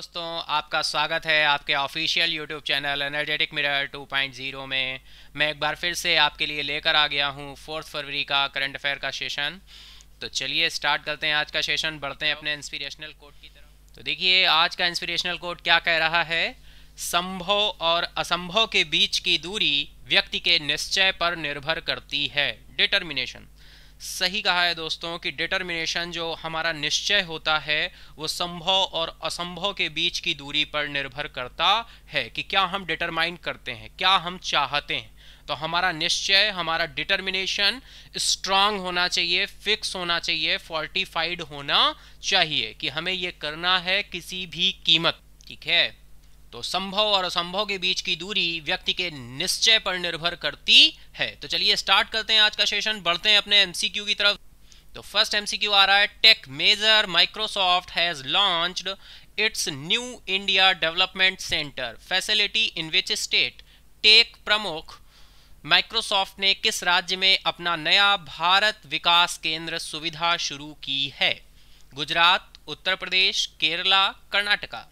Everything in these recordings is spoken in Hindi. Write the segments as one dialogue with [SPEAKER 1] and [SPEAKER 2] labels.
[SPEAKER 1] दोस्तों, आपका स्वागत है आपके official YouTube channel energetic mirror 2.0 में। मैं एक बार फिर से आपके लिए लेकर आ गया हूँ 4 फरवरी का करंट अफेयर का सेशन। तो चलिए स्टार्ट करते हैं आज का सेशन, बढ़ते हैं अपने इंस्पिरेशनल कोट की तरफ। तो देखिए आज का इंस्पिरेशनल कोट क्या कह रहा है। संभव और असंभव के बीच की दूरी व्यक्ति के निश्चय पर निर्भर करती है। डिटर्मिनेशन, सही कहा है दोस्तों कि डिटर्मिनेशन जो हमारा निश्चय होता है वो संभव और असंभव के बीच की दूरी पर निर्भर करता है कि क्या हम डिटरमाइन करते हैं, क्या हम चाहते हैं। तो हमारा निश्चय, हमारा डिटर्मिनेशन स्ट्रांग होना चाहिए, फिक्स होना चाहिए, फोर्टिफाइड होना चाहिए कि हमें ये करना है किसी भी कीमत। ठीक है, तो संभव और असंभव के बीच की दूरी व्यक्ति के निश्चय पर निर्भर करती है। तो चलिए स्टार्ट करते हैं आज का सेशन, बढ़ते हैं अपने एमसीक्यू की तरफ। तो फर्स्ट एमसीक्यू आ रहा है, tech major Microsoft has launched its new India development centre facility in which state. Tech प्रमुख माइक्रोसॉफ्ट ने किस राज्य में अपना नया भारत विकास केंद्र सुविधा शुरू की है। गुजरात, उत्तर प्रदेश, केरला, कर्नाटका।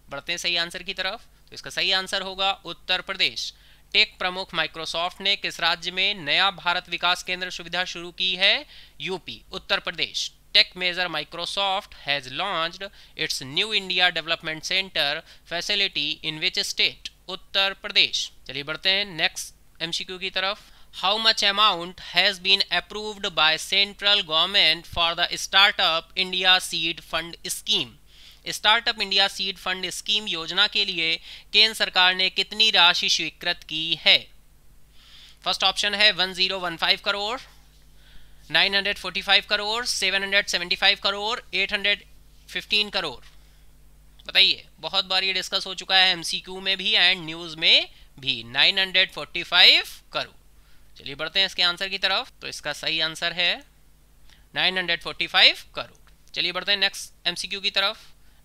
[SPEAKER 1] बढ़ते हैं सही आंसर की तरफ। तो इसका सही आंसर होगा उत्तर प्रदेश। टेक प्रमुख माइक्रोसॉफ्ट ने किस राज्य में नया भारत विकास केंद्र सुविधा शुरू की है। UP, Uttar Pradesh. Tech major Microsoft has launched its new India development centre facility in which state. Uttar Pradesh. चलिए बढ़ते हैं नेक्स्ट एमसीक्यू की तरफ। How much amount has been approved by central government for the startup India seed fund scheme. Startup India seed fund scheme योजना के लिए केंद्र सरकार ने कितनी राशि स्वीकृत की है। फर्स्ट ऑप्शन है 1015 करोड़, 945 करोड़, 775 करोड़, 815 करोड़। बताइए, बहुत बार ये डिस्कस हो चुका है एमसीक्यू में भी एंड न्यूज में भी। 945 करोड़। चलिए बढ़ते हैं इसके आंसर की तरफ। तो इसका सही आंसर है 945 करोड़। चलिए बढ़ते हैं नेक्स्ट एमसीक्यू की तरफ।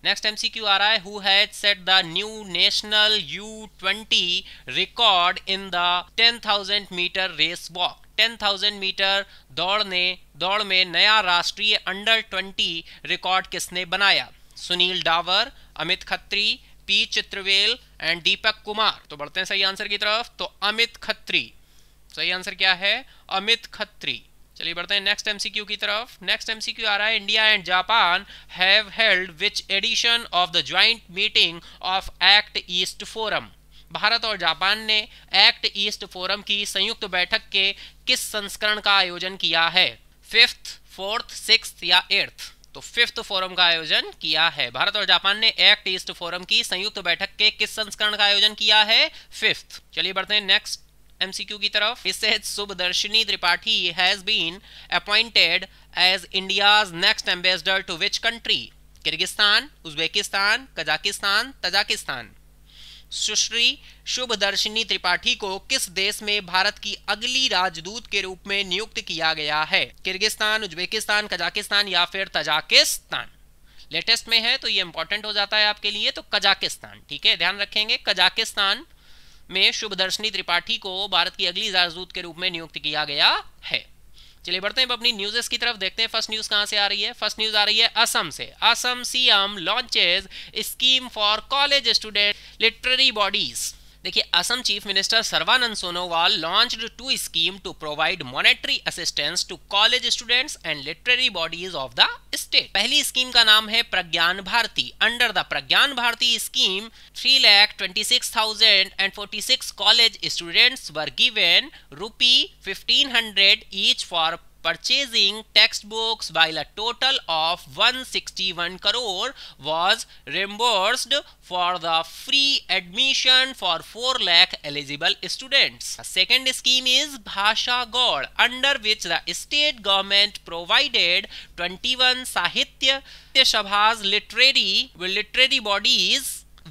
[SPEAKER 1] नेक्स्ट एमसीक्यू आ रहा है, who has set the new national U20 record in the 10,000 metre race walk. 10,000 metre दौड़ में नया राष्ट्रीय अंडर 20 रिकॉर्ड किसने बनाया। Sunil Dawar, Amit Khatri, P Chitravel and Deepak Kumar. तो बढ़ते हैं सही आंसर की तरफ। तो अमित खत्री। सही आंसर क्या है, अमित खत्री। चलिए बढ़ते हैं नेक्स्ट एमसीक्यू की तरफ। नेक्स्ट एमसीक्यू आ रहा है, India and Japan have held which edition of the joint meeting of act east forum. Bharat और जापान ने एक्ट ईस्ट फोरम की संयुक्त बैठक के किस संस्करण का आयोजन किया है। 5th, 4th, 6th या 8th। तो 5th फोरम का आयोजन किया है। भारत और जापान ने एक्ट ईस्ट फोरम की संयुक्त बैठक के किस संस्करण का आयोजन किया है। 5th। चलिए बढ़ते हैं नेक्स्ट एमसीक्यू की तरफ। इससे Shubhdarshini Tripathi has been appointed as India's next ambassador to which country. Kyrgyzstan, Uzbekistan, Kazakhstan, Tajikistan. Sushri Shubhdarshini Tripathi को किस देश में भारत की अगली राजदूत के रूप में नियुक्त किया गया है। किर्गिस्तान, उज्बेकिस्तान, कजाकिस्तान या फिर तजाकिस्तान। लेटेस्ट में है तो ये इंपॉर्टेंट हो जाता है आपके लिए, तो कजाकिस्तान। ठीक है, ध्यान रखेंगे, कजाकिस्तान में शुभदर्शिनी त्रिपाठी को भारत की अगली राजदूत के रूप में नियुक्त किया गया है। चलिए बढ़ते हैं अपनी न्यूज़ की तरफ, देखते हैं फर्स्ट न्यूज़ कहाँ से आ रही है। फर्स्ट न्यूज़ आ रही है असम से। Assam CM launches scheme for college student literary bodies. देखिए, Assam chief minister Sarbananda Sonowal launched 2 scheme to provide monetary assistance to college students and literary bodies of the state. पहली स्कीम का नाम है Pragyan Bharati. Under the Pragyan Bharati scheme 3,26,046 college students were given ₹1,500 each for purchasing textbooks, while a total of 161 crore was reimbursed for the free admission for 4 lakh eligible students. The second scheme is Bhasha Gaud, under which the state government provided 21 Sahitya Sabhas literary bodies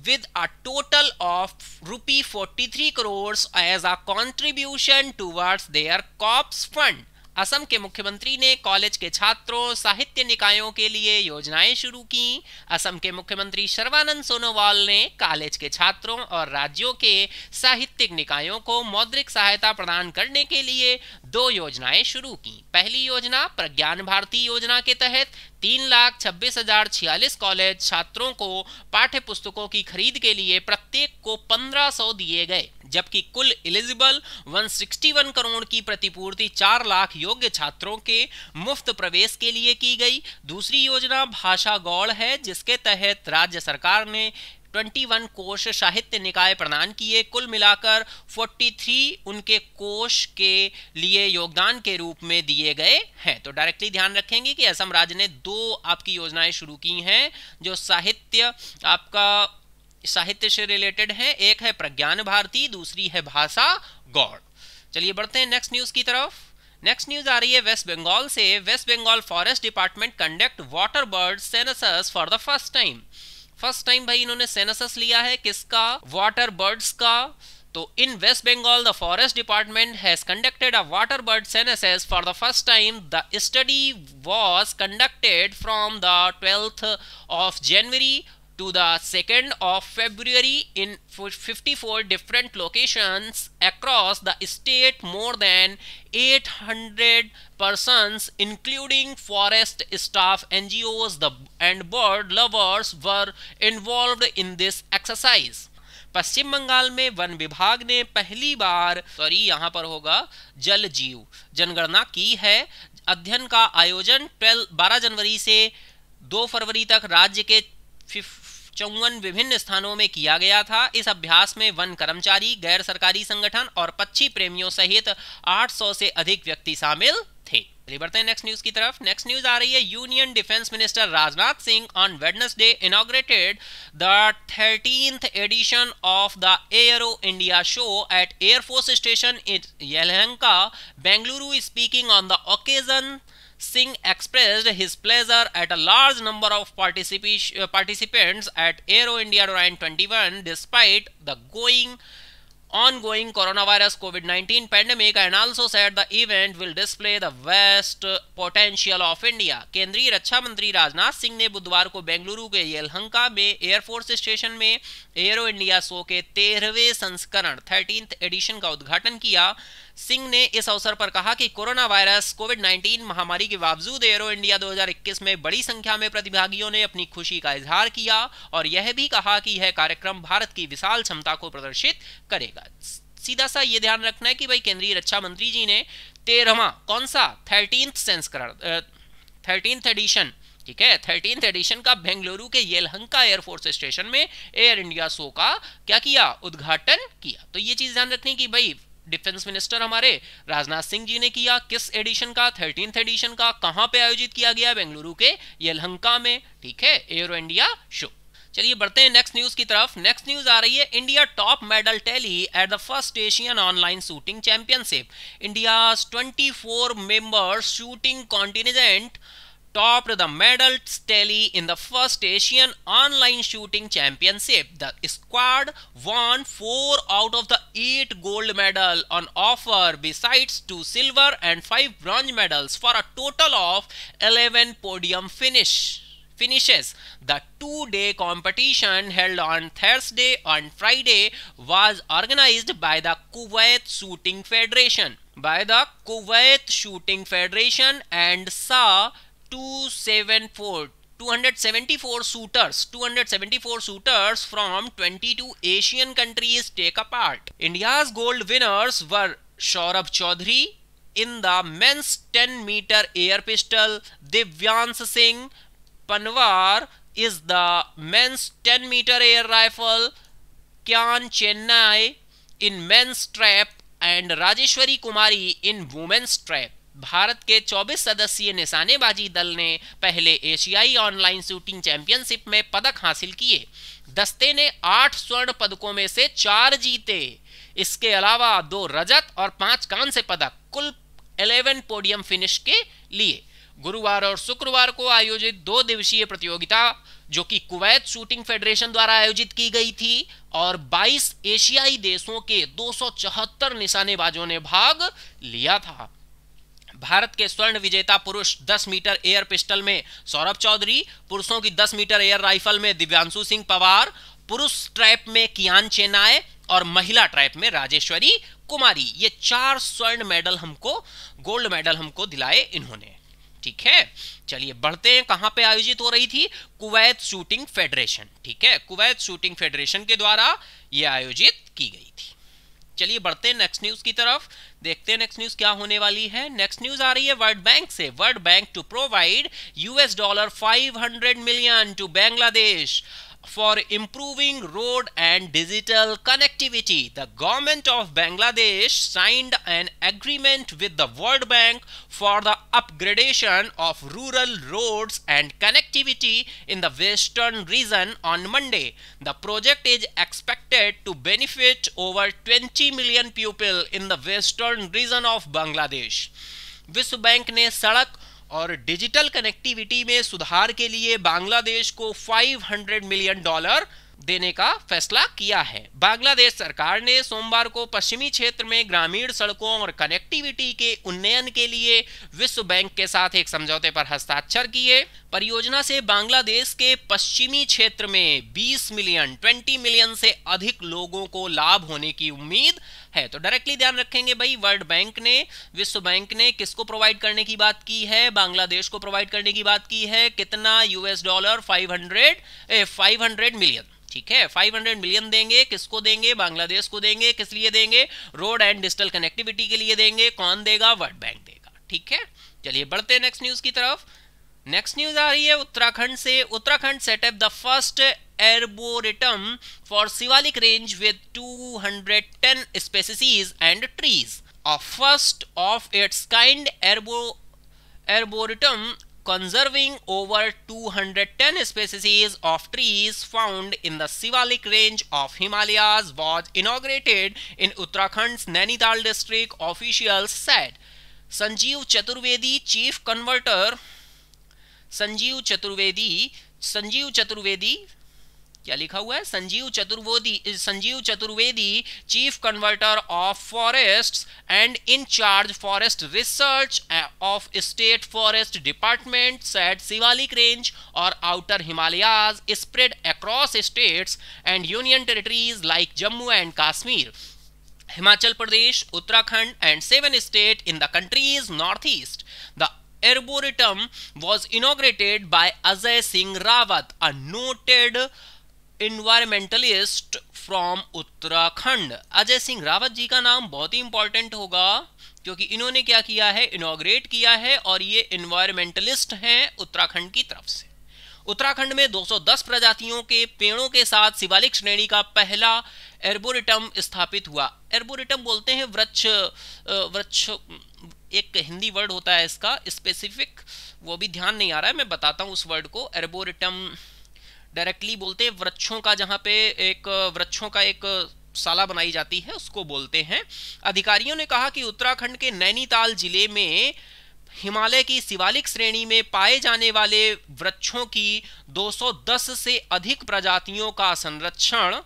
[SPEAKER 1] with a total of ₹43 crores as a contribution towards their corps fund. Assam के मुख्यमंत्री ने कॉलेज के छात्रों, साहित्य निकायों के लिए योजनाएं शुरू की। असम के मुख्यमंत्री सर्बानंद सोनोवाल ने कॉलेज के छात्रों और राज्यों के साहित्यिक निकायों को मौद्रिक सहायता प्रदान करने के लिए 2 योजनाएं शुरू की। पहली योजना प्रज्ञान भारती योजना के तहत 3,26,046 कॉलेज छात्रों को पाठ्य पुस्तकों की खरीद के लिए प्रत्येक को 1500 दिए गए, जबकि कुल एलिजिबल 161 करोड़ की प्रतिपूर्ति 4 लाख योग्य छात्रों के मुफ्त प्रवेश के लिए की गई। दूसरी योजना भाषा गौड़ है, जिसके तहत राज्य सरकार ने 21 कोष साहित्य निकाय प्रदान किए। कुल मिलाकर 43 उनके कोष के लिए योगदान के रूप में दिए गए हैं। तो डायरेक्टली ध्यान रखेंगे कि असम राज्य ने 2 आपकी योजनाएं शुरू की हैं जो साहित्य से रिलेटेड है। एक है प्रज्ञान भारती, दूसरी है भाषा गौड़। चलिए बढ़ते हैं नेक्स्ट न्यूज की तरफ। नेक्स्ट न्यूज आ रही है वेस्ट बंगाल से। West Bengal forest department conduct water bird census for the first time भाई इन्होंने सेंसस लिया है किसका? वाटर बर्ड्स का। तो in West Bengal the forest department has conducted a water bird census for the first time. The study was conducted from the 12th of January to the 2nd of February in 54 different locations across the state. More than 800 persons, including forest staff, NGOs and bird lovers, were involved in this exercise. पश्चिम बंगाल में वन विभाग ने पहली बार यहाँ पर होगा जल जीव जनगणना की है। अध्ययन का आयोजन 12 जनवरी से 2 फरवरी तक राज्य के 54 विभिन्न स्थानों में किया गया था। इस अभ्यास में वन कर्मचारी, गैर सरकारी संगठन और पक्षी प्रेमियों सहित 800 से अधिक व्यक्ति शामिल थे। बढ़ते हैं नेक्स्ट न्यूज की तरफ। नेक्स्ट न्यूज आ रही है union defence minister Rajnath Singh on Wednesday inaugurated the 13th edition of the Aero India show at air force station in Yelahanka, Bengaluru. Speaking on the occasion, Singh expressed his pleasure at a large number of participants at Aero India 2021 despite the ongoing coronavirus COVID-19 pandemic, and also said the event will display the vast potential of India. केंद्रीय रक्षा मंत्री राजनाथ सिंह ने बुधवार को बेंगलुरु के येलहंका में एयरफोर्स स्टेशन में एरो इंडिया शो के 13वें संस्करण 13th एडिशन का उद्घाटन किया। सिंह ने इस अवसर पर कहा कि कोरोना वायरस कोविड-19 महामारी के बावजूद एरो इंडिया 2021 में बड़ी संख्या में प्रतिभागियों ने अपनी खुशी का इजहार किया और यह भी कहा कि यह कार्यक्रम भारत की विशाल क्षमता को प्रदर्शित करेगा। सीधा सा ये ध्यान रखना है कि भाई केंद्रीय रक्षा मंत्री जी ने 13वां कौन सा 13th संस्करण 13th एडिशन, ठीक है, 13th एडिशन का बेंगलुरु के येलहंका एयरफोर्स स्टेशन में एयर इंडिया शो का क्या किया? उद्घाटन किया। तो ये चीज ध्यान रखनी कि भाई डिफेंस मिनिस्टर हमारे राजनाथ सिंह जी ने किया किस एडिशन का? 13th एडिशन का। कहां पे आयोजित किया गया? बेंगलुरु के येलहंका में, ठीक है, एरो इंडिया शो। चलिए बढ़ते हैं नेक्स्ट न्यूज की तरफ। नेक्स्ट न्यूज आ रही है India top medal tally at the first Asian online shooting championship. India's 24 member shooting continent topped the medal tally in the first Asian online shooting championship. The squad won 4 out of the 8 gold medals on offer, besides 2 silver and 5 bronze medals, for a total of 11 podium finishes. The 2-day competition held on Thursday and Friday was organized by the Kuwait Shooting Federation and saw 274 shooters from 22 Asian countries take a part. India's gold winners were Saurabh Chaudhary in the men's 10-meter air pistol, Divyansh Singh Panwar is the men's 10-meter air rifle, Kyan Chennai in men's trap, and Rajeshwari Kumari in women's trap. Bharat के 24 सदस्यीय निशानेबाजी दल ने पहले एशियाई ऑनलाइन शूटिंग चैंपियनशिप में पदक हासिल किए। दस्ते ने 8 स्वर्ण पदकों में से 4 जीते। इसके अलावा 2 रजत और 5 कांस्य पदक, कुल 11 पोडियम फिनिश के लिए। गुरुवार और शुक्रवार को आयोजित 2 दिवसीय प्रतियोगिता जो कि कुवैत शूटिंग फेडरेशन द्वारा आयोजित की गई थी और 22 एशियाई देशों के 274 निशानेबाजों ने भाग लिया था। भारत के स्वर्ण विजेता पुरुष 10 मीटर एयर पिस्टल में सौरभ चौधरी, पुरुषों की 10 मीटर एयर राइफल में दिव्यांशु सिंह पवार, पुरुष ट्रैप में कियान चेनाय और महिला ट्रैप में राजेश्वरी कुमारी, ये 4 स्वर्ण मेडल हमको, गोल्ड मेडल हमको दिलाए इन्होंने। ठीक है, चलिए बढ़ते हैं। कहां पे आयोजित हो रही थी? Kuwait shooting federation. ठीक है, कुवैत शूटिंग फेडरेशन के द्वारा यह आयोजित की गई थी। चलिए बढ़ते हैं नेक्स्ट न्यूज की तरफ, देखते हैं नेक्स्ट न्यूज क्या होने वाली है। नेक्स्ट न्यूज आ रही है वर्ल्ड बैंक से। World Bank to provide $500 million to Bangladesh for improving road and digital connectivity. The government of Bangladesh signed an agreement with the World Bank for the upgradation of rural roads and connectivity in the western region on Monday. The project is expected to benefit over 20 million people in the western region of Bangladesh. विश्व बैंक ने सड़क और डिजिटल कनेक्टिविटी में सुधार के लिए बांग्लादेश को $500 मिलियन देने का फैसला किया है। बांग्लादेश सरकार ने सोमवार को पश्चिमी क्षेत्र में ग्रामीण सड़कों और कनेक्टिविटी के उन्नयन के लिए विश्व बैंक के साथ एक समझौते पर हस्ताक्षर किए। परियोजना से बांग्लादेश के पश्चिमी क्षेत्र में 20 मिलियन से अधिक लोगों को लाभ होने की उम्मीद है। तो डायरेक्टली ध्यान रखेंगे भाई, वर्ल्ड बैंक ने, विश्व बैंक ने किसको प्रोवाइड करने की बात की है? बांग्लादेश को प्रोवाइड करने की बात की है। कितना? $500 मिलियन। ठीक है, 500 मिलियन देंगे। किसको देंगे? बांग्लादेश को देंगे। किस लिए देंगे? रोड एंड डिजिटल कनेक्टिविटी के लिए देंगे। कौन देगा? वर्ल्ड बैंक देगा। ठीक है, चलिए बढ़ते हैं नेक्स्ट न्यूज की तरफ। नेक्स्ट न्यूज आ रही है उत्तराखंड से। Uttarakhand set up the first arboretum for Shivalik range with 210 species and trees. A first of its kind arboretum conserving over 210 species of trees found in the Shivalik range of Himalayas was inaugurated in Uttarakhand's Nainital district, officials said. Sanjeev Chaturvedi, chief converter, Sanjeev Chaturvedi क्या लिखा हुआ है? Sanjeev Chaturvedi chief converter of forests and in charge forest research of state forest department said Shivalik range और outer Himalayas spread across states and union territories like Jammu and Kashmir, Himachal Pradesh, Uttarakhand and 7 states in the country's northeast. The Arboretum was inaugurated by Ajay Singh Rawat, a noted environmentalist from Uttarakhand. Ajay Singh Rawat ji का नाम बहुत ही इंपॉर्टेंट होगा क्योंकि इन्होंने क्या किया है? इनॉग्रेट किया है, और ये एनवायरमेंटलिस्ट हैं उत्तराखंड की तरफ से। उत्तराखंड में 210 प्रजातियों के पेड़ों के साथ शिवालिक श्रेणी का पहला एर्बोरेटम स्थापित हुआ। एर्बोरेटम बोलते हैं वृक्ष, एक हिंदी वर्ड होता है इसका स्पेसिफिक, वो भी ध्यान नहीं आ रहा है, मैं बताता हूँ उस वर्ड को। एर्बोरेटम डायरेक्टली बोलते हैं वृक्षों का, जहाँ पे एक वृक्षों का एक शाला बनाई जाती है, उसको बोलते हैं। अधिकारियों ने कहा कि उत्तराखंड के नैनीताल जिले में हिमालय की शिवालिक श्रेणी में पाए जाने वाले वृक्षों की 210 से अधिक प्रजातियों का संरक्षण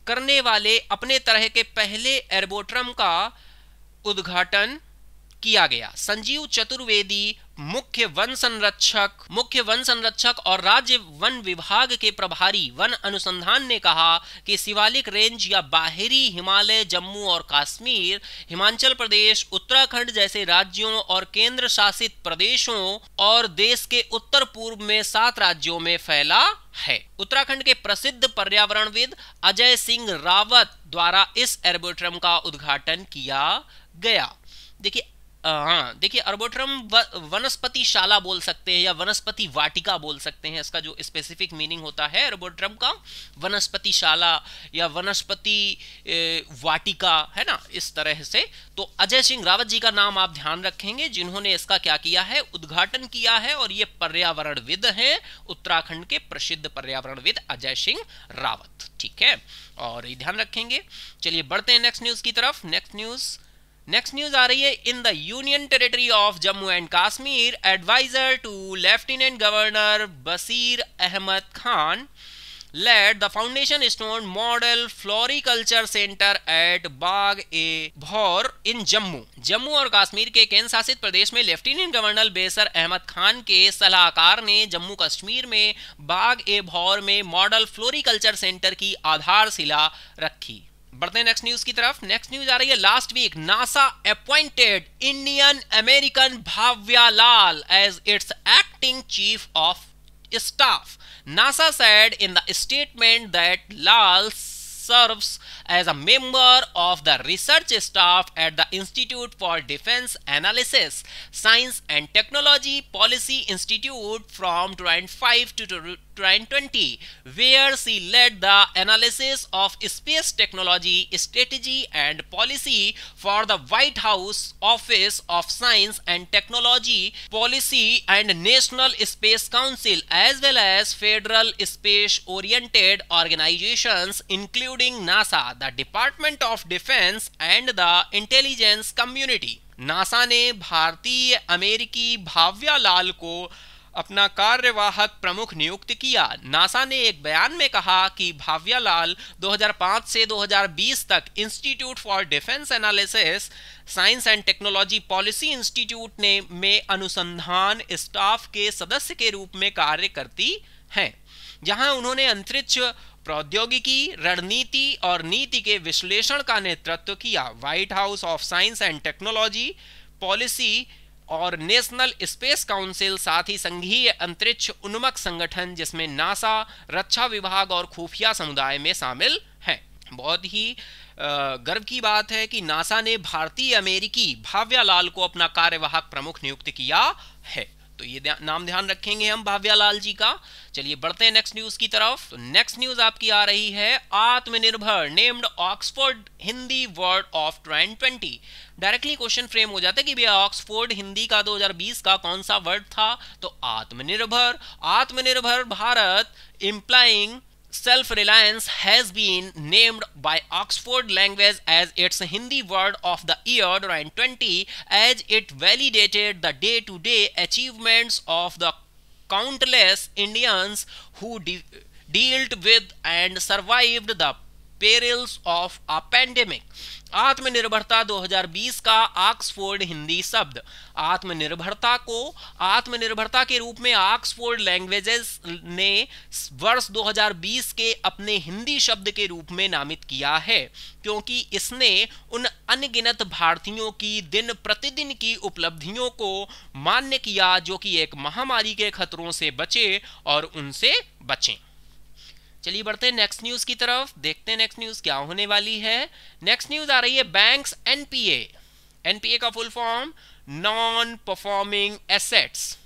[SPEAKER 1] करने वाले अपने तरह के पहले एर्बोरेटम का उद्घाटन किया गया। संजीव चतुर्वेदी मुख्य वन संरक्षक और राज्य वन विभाग के प्रभारी वन अनुसंधान ने कहा कि शिवालिक रेंज या बाहरी हिमालय जम्मू और कश्मीर, हिमाचल प्रदेश, उत्तराखंड जैसे राज्यों और केंद्र शासित प्रदेशों और देश के उत्तर पूर्व में 7 राज्यों में फैला है। उत्तराखंड के प्रसिद्ध पर्यावरणविद अजय सिंह रावत द्वारा इस एर्बोरेटम का उद्घाटन किया गया। देखिए एर्बोरेटम वनस्पति शाला बोल सकते हैं या वनस्पति वाटिका बोल सकते हैं। इसका जो स्पेसिफिक मीनिंग होता है एर्बोरेटम का, वनस्पति शाला या वनस्पति वाटिका, है ना, इस तरह से। तो अजय सिंह रावत जी का नाम आप ध्यान रखेंगे, जिन्होंने इसका क्या किया है? उद्घाटन किया है, और ये पर्यावरणविद हैं, उत्तराखंड के प्रसिद्ध पर्यावरणविद अजय सिंह रावत। ठीक है, और ये ध्यान रखेंगे। चलिए बढ़ते हैं नेक्स्ट न्यूज की तरफ। नेक्स्ट न्यूज आ रही है। In the union territory of Jammu and Kashmir, adviser to lieutenant governor Bashir Ahmed Khan laid the foundation stone model floriculture centre at Bagh-e-Bahar in Jammu और कश्मीर के केंद्र शासित प्रदेश में लेफ्टिनेंट गवर्नर बेसर अहमद खान के सलाहकार ने जम्मू कश्मीर में बाग-ए-बहर में मॉडल फ्लोरिकल्चर सेंटर की आधारशिला रखी। बढ़ते हैं नेक्स्ट न्यूज की तरफ। नेक्स्ट न्यूज आ रही है, last week NASA appointed Indian American Bhavya Lal as its acting chief of staff. NASA said in the statement that Lal serves as a member of the research staff at the Institute for Defense Analysis, Science and Technology Policy Institute from 2005 to 2020, where she led the analysis of space technology, strategy and policy for the White House Office of Science and Technology Policy and National Space Council, as well as federal space-oriented organizations including NASA, the Department of Defense and the Intelligence Community. NASA ने भारतीय अमेरिकी भाव्या लाल को अपना कार्यवाहक प्रमुख नियुक्त किया। नासा ने एक बयान में कहा कि भाव्या लाल 2005 से 2020 तक institute for defence analysis science and technology policy institute में अनुसंधान स्टाफ के सदस्य के रूप में कार्य करती हैं, जहां उन्होंने अंतरिक्ष प्रौद्योगिकी, रणनीति और नीति के विश्लेषण का नेतृत्व किया। White house of science and technology policy और नेशनल स्पेस काउंसिल, साथ ही संघीय अंतरिक्ष उन्मुख संगठन जिसमें नासा, रक्षा विभाग और खुफिया समुदाय में शामिल हैं। बहुत ही गर्व की बात है कि नासा ने भारतीय अमेरिकी भाव्या लाल को अपना कार्यवाहक प्रमुख नियुक्त किया है। तो ये नाम ध्यान रखेंगे हम भाव्या लाल जी का। चलिए बढ़ते हैं नेक्स्ट न्यूज की तरफ। तो नेक्स्ट न्यूज आपकी आ रही है, आत्मनिर्भर named Oxford Hindi word of 2020। Directly question frame हो जाता है कि भैया ऑक्सफोर्ड हिंदी का 2020 का कौन सा वर्ड था? तो आत्मनिर्भर। आत्मनिर्भर Bharat implying self-reliance has been named by Oxford Language as its Hindi word of the year 2020, as it validated the day-to-day achievements of the countless Indians who dealt with and survived the perils of a pandemic. आत्मनिर्भरता 2020 का ऑक्सफोर्ड हिंदी शब्द। आत्मनिर्भरता को आत्मनिर्भरता के रूप में ऑक्सफोर्ड लैंग्वेजेस ने वर्ष 2020 के अपने हिंदी शब्द के रूप में नामित किया है, क्योंकि इसने उन अनगिनत भारतीयों की दिन प्रतिदिन की उपलब्धियों को मान्य किया जो कि एक महामारी के खतरों से बचे और उनसे बचें। चलिए बढ़ते हैं नेक्स्ट न्यूज की तरफ, देखते हैं नेक्स्ट न्यूज क्या होने वाली है। नेक्स्ट न्यूज आ रही है, बैंक्स एनपीए। एनपीए का full form non performing assets.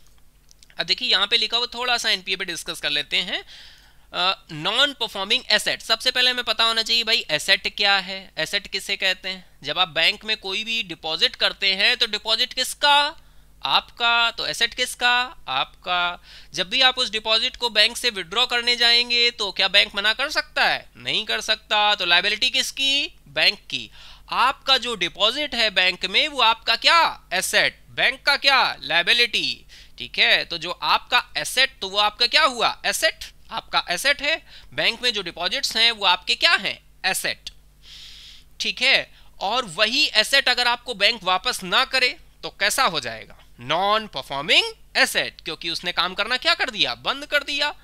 [SPEAKER 1] अब देखिए यहाँ पे लिखा हुआ, थोड़ा सा एनपीए पे डिस्कस कर लेते हैं। नॉन परफॉर्मिंग एसेट, सबसे पहले हमें पता होना चाहिए भाई एसेट क्या है। एसेट किसे कहते हैं? जब आप बैंक में कोई भी डिपॉजिट करते हैं तो डिपॉजिट किसका? आपका। तो एसेट किसका? आपका। जब भी आप उस डिपॉजिट को बैंक से विड्रॉ करने जाएंगे तो क्या बैंक मना कर सकता है? नहीं कर सकता। तो लायबिलिटी किसकी? बैंक की। आपका जो डिपॉजिट है बैंक में वो आपका क्या? एसेट। बैंक का क्या? लायबिलिटी। ठीक है, तो जो आपका एसेट तो वो आपका क्या हुआ? एसेट। आपका एसेट है। बैंक में जो डिपॉजिट्स हैं वो आपके क्या हैं? एसेट। ठीक है, और वही एसेट अगर आपको बैंक वापस ना करे तो कैसा हो जाएगा? नॉन परफॉर्मिंग एसेट, क्योंकि उसने काम करना क्या कर दिया? बंद कर दिया।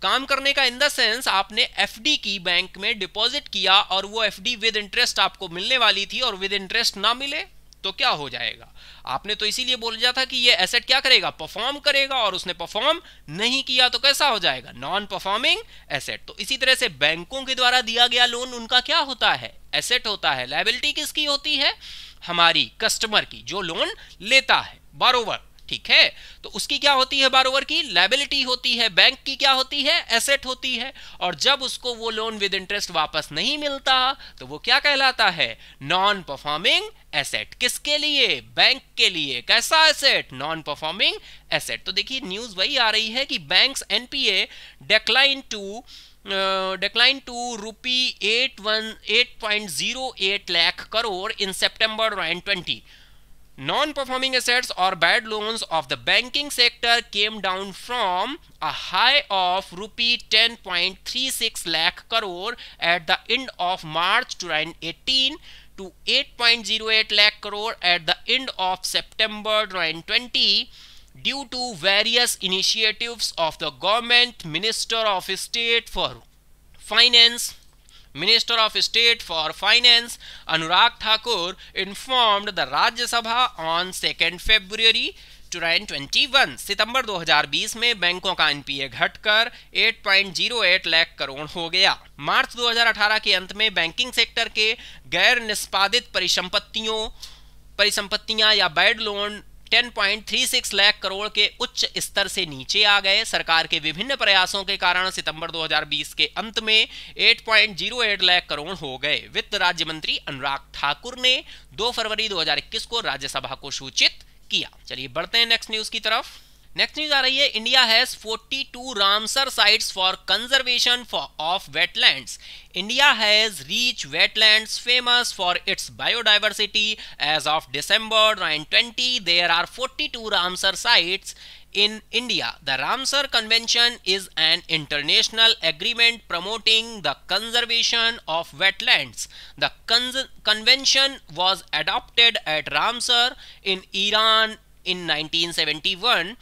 [SPEAKER 1] काम करने का इन द सेंस आपने एफडी की, बैंक में डिपॉजिट किया और वो एफडी विद इंटरेस्ट आपको मिलने वाली थी और विद इंटरेस्ट ना मिले तो क्या हो जाएगा? आपने तो इसीलिए बोला था कि ये एसेट क्या करेगा? परफॉर्म करेगा, और उसने परफॉर्म नहीं किया तो कैसा हो जाएगा? Non performing asset. तो इसी तरह से बैंकों के द्वारा दिया गया लोन उनका क्या होता है? एसेट होता है। लायबिलिटी किसकी होती है? हमारी कस्टमर की, जो लोन लेता है, बारोवर। ठीक है, तो उसकी क्या होती है? बारोवर की लायबिलिटी होती है। बैंक की क्या होती है? एसेट होती है। और जब उसको वो लोन विद इंटरेस्ट वापस नहीं मिलता तो वो क्या कहलाता है? Non performing asset. किसके लिए? बैंक के लिए। कैसा एसेट? Non performing asset. तो देखिए न्यूज वही आ रही है कि banks NPA decline to rupee 8.08 lakh crore in September 2020, Non-performing assets or bad loans of the banking sector came down from a high of rupee 10.36 lakh crore at the end of March 2018 to 8.08 lakh crore at the end of September 2020 due to various initiatives of the government. Minister of State for Finance Anurag Thakur informed the Rajya Sabha on 2nd February 2021 सितंबर 2020 में बैंकों का एनपीए घटकर 8.08 लाख करोड़ हो गया। मार्च 2018 के अंत में बैंकिंग सेक्टर के गैर निष्पादित परिसंपत्तियां या बैड लोन 10.36 लाख करोड़ के उच्च स्तर से नीचे आ गए। सरकार के विभिन्न प्रयासों के कारण सितंबर 2020 के अंत में 8.08 लाख करोड़ हो गए। वित्त राज्य मंत्री अनुराग ठाकुर ने 2 फरवरी 2021 को राज्यसभा को सूचित किया। चलिए बढ़ते हैं नेक्स्ट न्यूज की तरफ। नेक्स्ट न्यूज आ रही है, India has 42 Ramsar sites for conservation of wetlands. India has reach wetlands famous for its biodiversity. As of December 2020 there are 42 Ramsar sites in India. The Ramsar Convention is an international agreement promoting the conservation of wetlands. The convention was adopted at Ramsar in Iran in 1971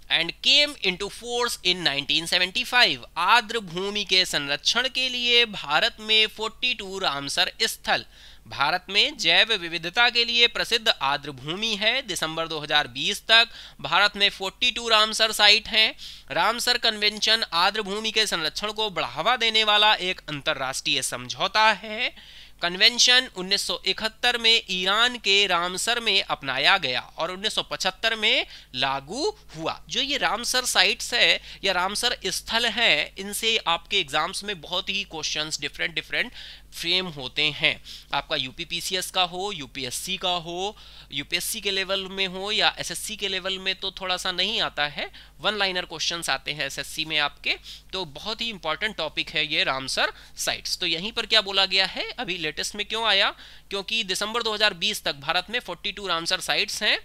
[SPEAKER 1] and came into force in 1975. आर्द्र भूमि के संरक्षण के लिए भारत में 42 रामसर स्थल। भारत में जैव विविधता के लिए प्रसिद्ध आर्द्र भूमि है। दिसंबर 2020 तक भारत में 42 रामसर साइट हैं। रामसर कन्वेंशन आर्द्र भूमि के संरक्षण को बढ़ावा देने वाला एक अंतर्राष्ट्रीय समझौता है। कन्वेंशन 1971 में ईरान के रामसर में अपनाया गया और 1975 में लागू हुआ। जो ये रामसर साइट्स है या रामसर स्थल है, इनसे आपके एग्जाम्स में बहुत ही क्वेश्चंस डिफरेंट फ्रेम होते हैं। आपका यूपीपीसीएस का हो, यूपीएससी का हो, यूपीएससी के लेवल में हो या एसएससी के लेवल में तो थोड़ा सा नहीं आता है, वन लाइनर क्वेश्चंस आते हैं एसएससी में आपके। तो बहुत ही इंपॉर्टेंट टॉपिक है ये रामसर साइट्स। तो यहीं पर क्या बोला गया है, अभी लेटेस्ट में क्यों आया, क्योंकि दिसंबर 2020 तक भारत में 42 रामसर साइट्स हैं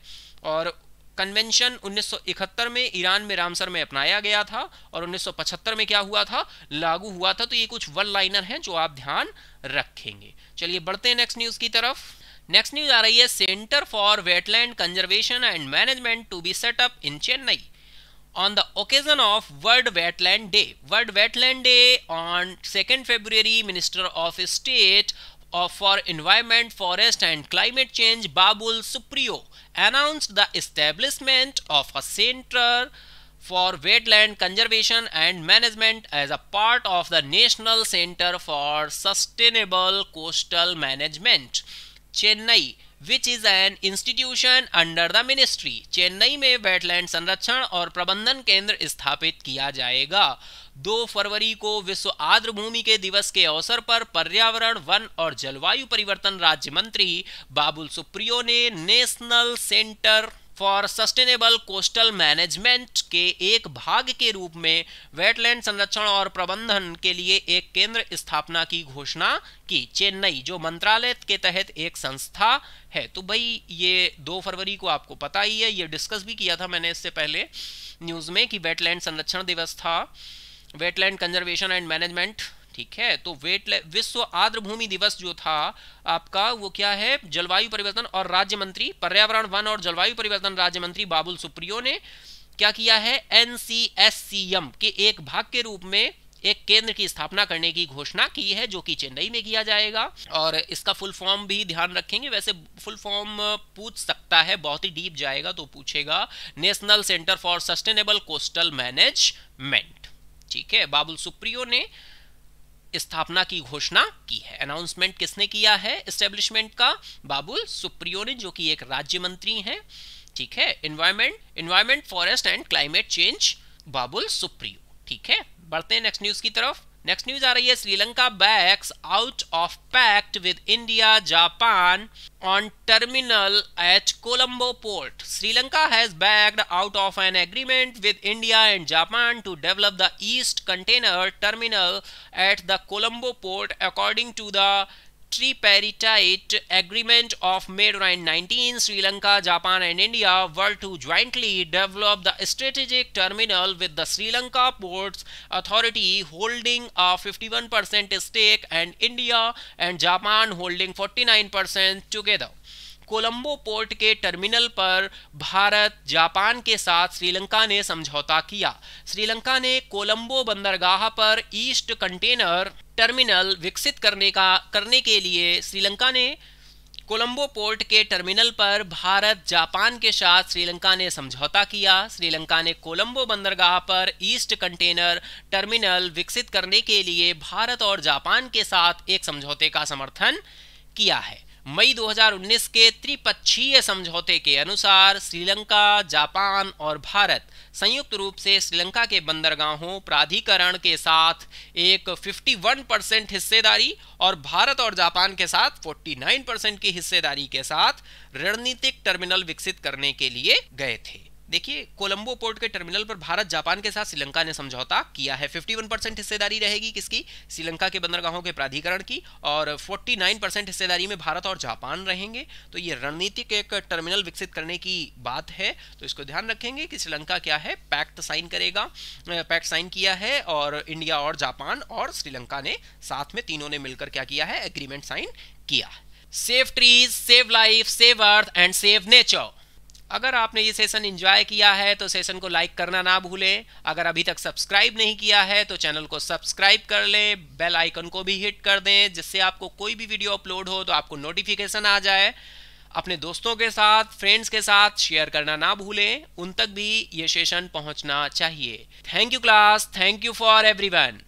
[SPEAKER 1] और कन्वेंशन 1971 में ईरान में रामसर में अपनाया गया था और 1975 में क्या हुआ था, लागू हुआ था। तो ये कुछ वन लाइनर हैं जो आप ध्यान रखेंगे। चलिए बढ़ते हैं नेक्स्ट न्यूज की तरफ। नेक्स्ट न्यूज आ रही है, centre for wetland conservation and management to be set up in Chennai on the occasion of World Wetland Day. World Wetland Day on 2nd February, Minister of State for Environment, Forest and Climate Change Babul Supriyo announced the establishment of a center for wetland conservation and management as a part of the National Center for Sustainable Coastal Management, Chennai, which is an institution under the ministry. Chennai में वेटलैंड संरक्षण और प्रबंधन केंद्र स्थापित किया जाएगा। 2 फरवरी को विश्व आर्द्र भूमि के दिवस के अवसर पर पर्यावरण, वन और जलवायु परिवर्तन राज्य मंत्री बाबुल सुप्रियो ने national centre for sustainable coastal management के एक भाग के रूप में वेटलैंड संरक्षण और प्रबंधन के लिए एक केंद्र स्थापना की घोषणा की। चेन्नई जो मंत्रालय के तहत एक संस्था है। तो भाई ये 2 फरवरी को आपको पता ही है, ये डिस्कस भी किया था मैंने इससे पहले न्यूज़ में कि वेटलैंड संरक्षण दिवस था, वेटलैंड कंजर्वेशन एंड मैनेजमेंट, ठीक है। तो विश्व आर्द्र भूमि दिवस जो था आपका वो क्या है, जलवायु परिवर्तन और राज्य मंत्री, पर्यावरण, वन और जलवायु परिवर्तन राज्य मंत्री बाबुल सुप्रियो ने क्या किया है, NCSCM के एक भाग के रूप में एक केंद्र की स्थापना करने की घोषणा की है, जो कि चेन्नई में किया जाएगा। और इसका फुल फॉर्म भी ध्यान रखेंगे, वैसे फुल फॉर्म पूछ सकता है, बहुत ही डीप जाएगा तो पूछेगा, national centre for sustainable coastal management, ठीक है। बाबुल सुप्रियो ने स्थापना की घोषणा की है। अनाउंसमेंट किसने किया है एस्टेब्लिशमेंट का, बाबुल सुप्रियो ने, जो कि एक राज्य मंत्री हैं, ठीक है। Environment, forest and climate change Babul Supriyo, ठीक है। बढ़ते हैं नेक्स्ट न्यूज की तरफ। नेक्स्ट न्यूज आ रही है, Sri Lanka backs out of pact with India Japan on terminal at Colombo port. Sri Lanka has backed out of an agreement with India and Japan to develop the East Container Terminal at the Colombo port, according to the tripartite agreement of May 2019, Sri Lanka, Japan and India were to jointly develop the strategic terminal with the Sri Lanka Ports Authority holding a 51% stake and India and Japan holding 49% together. Colombo port के टर्मिनल पर भारत जापान के साथ श्रीलंका ने समझौता किया। श्रीलंका ने कोलंबो बंदरगाह पर ईस्ट कंटेनर टर्मिनल विकसित करने के लिए श्रीलंका ने कोलंबो पोर्ट के टर्मिनल पर भारत जापान के साथ श्रीलंका ने समझौता किया। श्रीलंका ने कोलंबो बंदरगाह पर ईस्ट कंटेनर टर्मिनल विकसित करने के लिए भारत और जापान के साथ एक समझौते का समर्थन किया है। मई 2019 के त्रिपक्षीय समझौते के अनुसार श्रीलंका, जापान और भारत संयुक्त रूप से श्रीलंका के बंदरगाहों प्राधिकरण के साथ एक 51% हिस्सेदारी और भारत और जापान के साथ 49% की हिस्सेदारी के साथ रणनीतिक टर्मिनल विकसित करने के लिए गए थे। देखिए, कोलंबो पोर्ट के टर्मिनल पर भारत जापान के साथ श्रीलंका ने समझौता किया है। 51% हिस्सेदारी रहेगी किसकी? श्रीलंका के बंदरगाहों के प्राधिकरण की, और 49% हिस्सेदारी में भारत और जापान रहेंगे। तो ये रणनीतिक एक टर्मिनल विकसित करने की बात है, तो इसको ध्यान रखेंगे कि श्रीलंका क्या है, पैक्ट साइन करेगा, पैक्ट साइन किया है, और इंडिया और जापान और श्रीलंका ने साथ में तीनों ने मिलकर क्या किया है, एग्रीमेंट साइन किया। Save trees, save life, save earth and save nature. अगर आपने ये सेशन एंजॉय किया है तो सेशन को लाइक करना ना भूलें। अगर अभी तक सब्सक्राइब नहीं किया है तो चैनल को सब्सक्राइब कर लें, बेल आइकन को भी हिट कर दें, जिससे आपको कोई भी वीडियो अपलोड हो तो आपको नोटिफिकेशन आ जाए। अपने दोस्तों के साथ, फ्रेंड्स के साथ शेयर करना ना भूलें, उन तक भी ये सेशन पहुंचना चाहिए। Thank you class, thank you for everyone.